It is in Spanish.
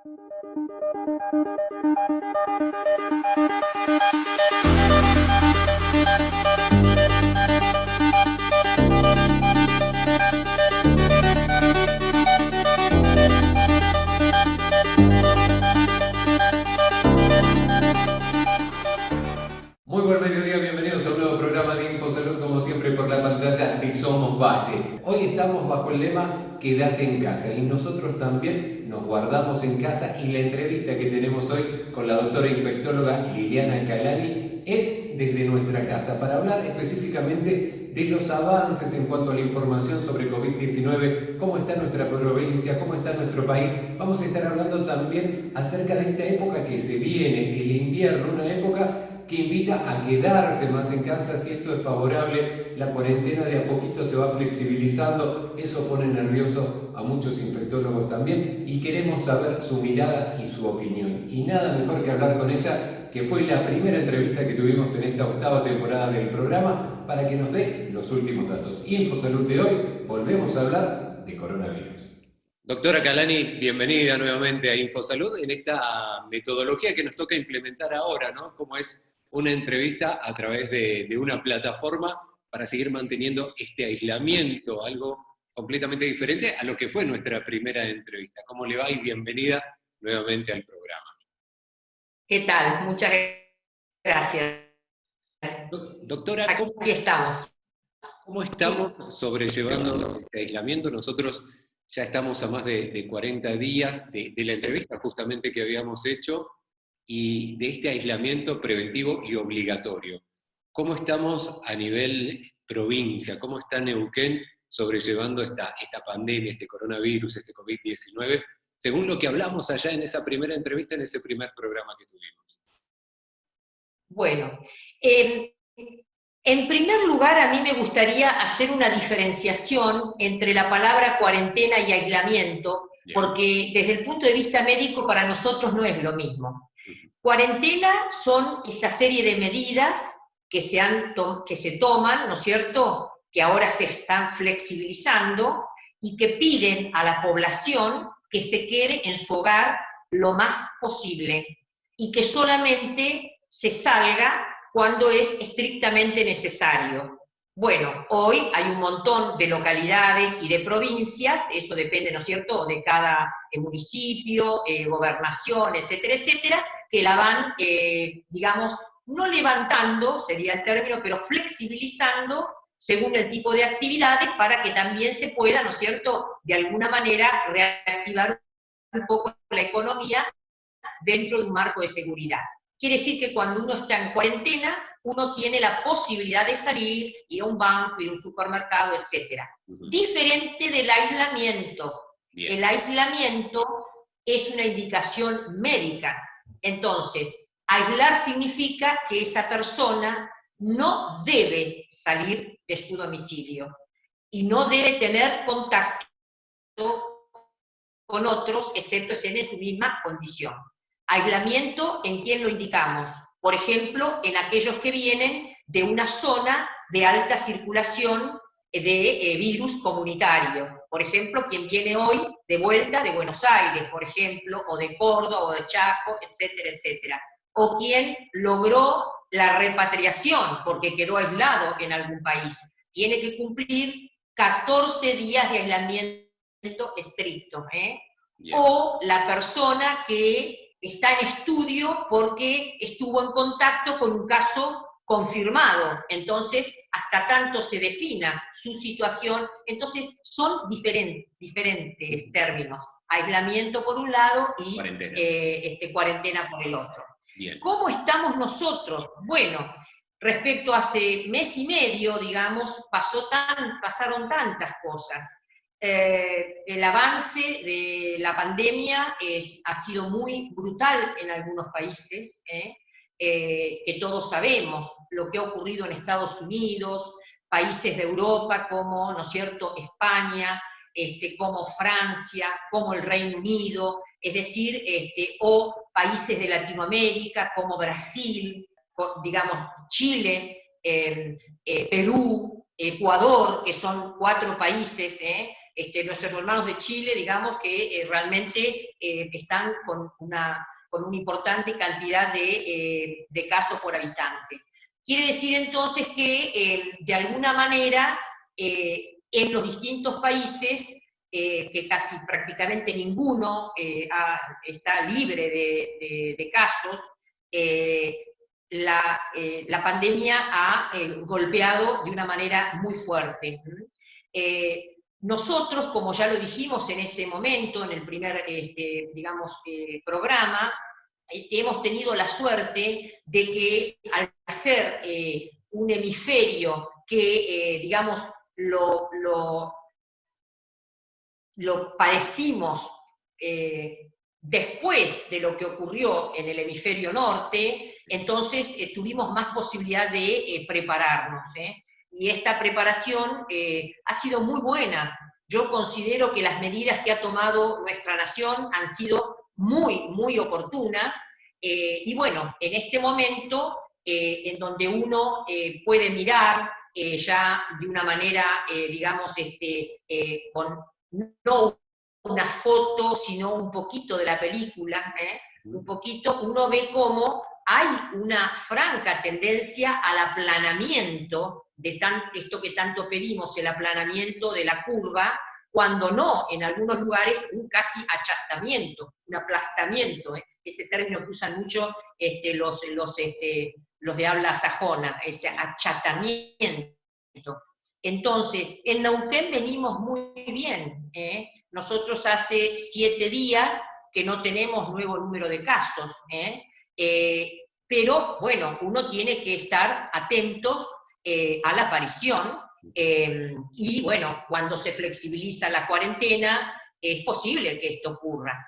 Muy buen mediodía, bienvenidos a un nuevo programa de InfoSalud, como siempre por la pantalla de Somos Valle. Hoy estamos bajo el lema Quédate en casa y nosotros también nos guardamos en casa y la entrevista que tenemos hoy con la doctora infectóloga Liliana Calani es desde nuestra casa para hablar específicamente de los avances en cuanto a la información sobre COVID-19, cómo está nuestra provincia, cómo está nuestro país. Vamos a estar hablando también acerca de esta época que se viene, el invierno, una época que invita a quedarse más en casa si esto es favorable. La cuarentena de a poquito se va flexibilizando, eso pone nervioso a muchos infectólogos también y queremos saber su mirada y su opinión. Y nada mejor que hablar con ella, que fue la primera entrevista que tuvimos en esta octava temporada del programa, para que nos dé los últimos datos. InfoSalud de hoy, volvemos a hablar de coronavirus. Doctora Calani, bienvenida nuevamente a InfoSalud en esta metodología que nos toca implementar ahora, ¿no? Como es una entrevista a través de una plataforma para seguir manteniendo este aislamiento, algo completamente diferente a lo que fue nuestra primera entrevista. ¿Cómo le va? Y bienvenida nuevamente al programa. ¿Qué tal? Muchas gracias. Doctora, aquí estamos. ¿Cómo estamos sobrellevando este aislamiento? Nosotros ya estamos a más de 40 días de la entrevista justamente que habíamos hecho y de este aislamiento preventivo y obligatorio. ¿Cómo estamos a nivel provincia? ¿Cómo está Neuquén sobrellevando esta pandemia, este coronavirus, este COVID-19, según lo que hablamos allá en esa primera entrevista, en ese primer programa que tuvimos? Bueno, en primer lugar a mí me gustaría hacer una diferenciación entre la palabra cuarentena y aislamiento, porque desde el punto de vista médico para nosotros no es lo mismo. Cuarentena son esta serie de medidas que se toman, ¿no es cierto?, que ahora se están flexibilizando y que piden a la población que se quede en su hogar lo más posible y que solamente se salga cuando es estrictamente necesario. Bueno, hoy hay un montón de localidades y de provincias, eso depende, ¿no es cierto?, de cada municipio, gobernación, etcétera, etcétera, que la van, digamos, no levantando, sería el término, pero flexibilizando según el tipo de actividades para que también se pueda, ¿no es cierto?, de alguna manera reactivar un poco la economía dentro de un marco de seguridad. Quiere decir que cuando uno está en cuarentena, uno tiene la posibilidad de salir, ir a un banco, ir a un supermercado, etc. Diferente del aislamiento. Bien. El aislamiento es una indicación médica. Entonces, aislar significa que esa persona no debe salir de su domicilio y no debe tener contacto con otros, excepto estén en su misma condición. Aislamiento, ¿en quién lo indicamos? Por ejemplo, en aquellos que vienen de una zona de alta circulación de virus comunitario. Por ejemplo, quien viene hoy de vuelta de Buenos Aires, por ejemplo, o de Córdoba, o de Chaco, etcétera, etcétera. O quien logró la repatriación porque quedó aislado en algún país. Tiene que cumplir 14 días de aislamiento estricto. O la persona que está en estudio porque estuvo en contacto con un caso confirmado, entonces hasta tanto se defina su situación, entonces son diferentes términos, aislamiento por un lado y cuarentena por el otro. Bien. ¿Cómo estamos nosotros? Bueno, respecto a hace mes y medio, digamos, pasaron tantas cosas. El avance de la pandemia ha sido muy brutal en algunos países, que todos sabemos lo que ha ocurrido en Estados Unidos, países de Europa como, ¿no es cierto?, España, como Francia, como el Reino Unido, es decir, o países de Latinoamérica como Brasil, digamos, Chile, Perú, Ecuador, que son 4 países nuestros hermanos de Chile, digamos, que realmente están con una importante cantidad de casos por habitante. Quiere decir entonces que, de alguna manera, en los distintos países, que casi prácticamente ninguno está libre de casos, la pandemia ha golpeado de una manera muy fuerte. Nosotros, como ya lo dijimos en ese momento, en el primer, digamos, programa, hemos tenido la suerte de que al ser un hemisferio que, digamos, lo padecimos después de lo que ocurrió en el hemisferio norte, entonces tuvimos más posibilidad de prepararnos. Y esta preparación ha sido muy buena. Yo considero que las medidas que ha tomado nuestra nación han sido muy, muy oportunas, y bueno, en este momento, en donde uno puede mirar ya de una manera, digamos, con no una foto, sino un poquito de la película, un poquito, uno ve cómo hay una franca tendencia al aplanamiento de esto que tanto pedimos, el aplanamiento de la curva, cuando no, en algunos lugares, un casi achatamiento, un aplastamiento, ese término que usan mucho los de habla sajona, ese achatamiento. Entonces, en Neuquén venimos muy bien. Nosotros hace 7 días que no tenemos nuevo número de casos. Pero, bueno, uno tiene que estar atentos a la aparición. Y, bueno, cuando se flexibiliza la cuarentena, es posible que esto ocurra.